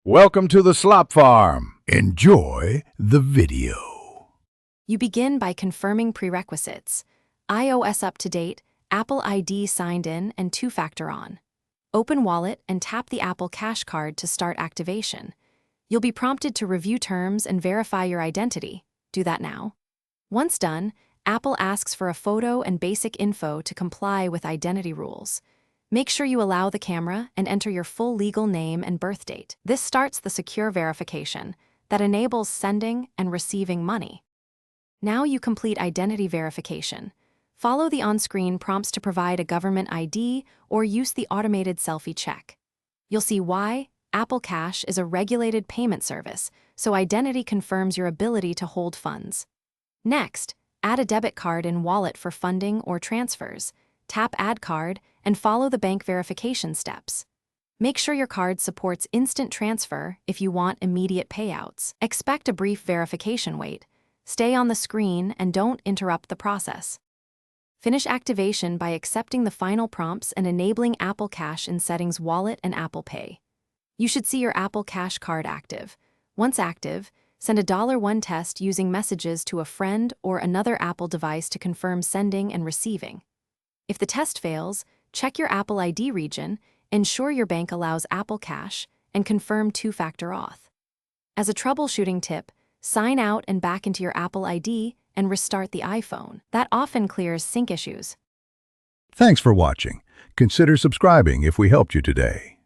Welcome to the Slop Farm. Enjoy the video. You begin by confirming prerequisites: iOS up-to-date, Apple ID signed in, and two-factor on. Open Wallet and tap the Apple Cash card to start activation. You'll be prompted to review terms and verify your identity. Do that now. Once done, Apple asks for a photo and basic info to comply with identity rules. Make sure you allow the camera and enter your full legal name and birth date. This starts the secure verification that enables sending and receiving money. Now you complete identity verification. Follow the on-screen prompts to provide a government ID or use the automated selfie check. You'll see why Apple Cash is a regulated payment service, so identity confirms your ability to hold funds. Next, add a debit card in Wallet for funding or transfers. Tap Add Card and follow the bank verification steps. Make sure your card supports instant transfer if you want immediate payouts. Expect a brief verification wait. Stay on the screen and don't interrupt the process. Finish activation by accepting the final prompts and enabling Apple Cash in Settings, Wallet, and Apple Pay. You should see your Apple Cash card active. Once active, send a $1 test using messages to a friend or another Apple device to confirm sending and receiving. If the test fails, check your Apple ID region, ensure your bank allows Apple Cash, and confirm two-factor auth. As a troubleshooting tip, sign out and back into your Apple ID and restart the iPhone. That often clears sync issues. Thanks for watching. Consider subscribing if we helped you today.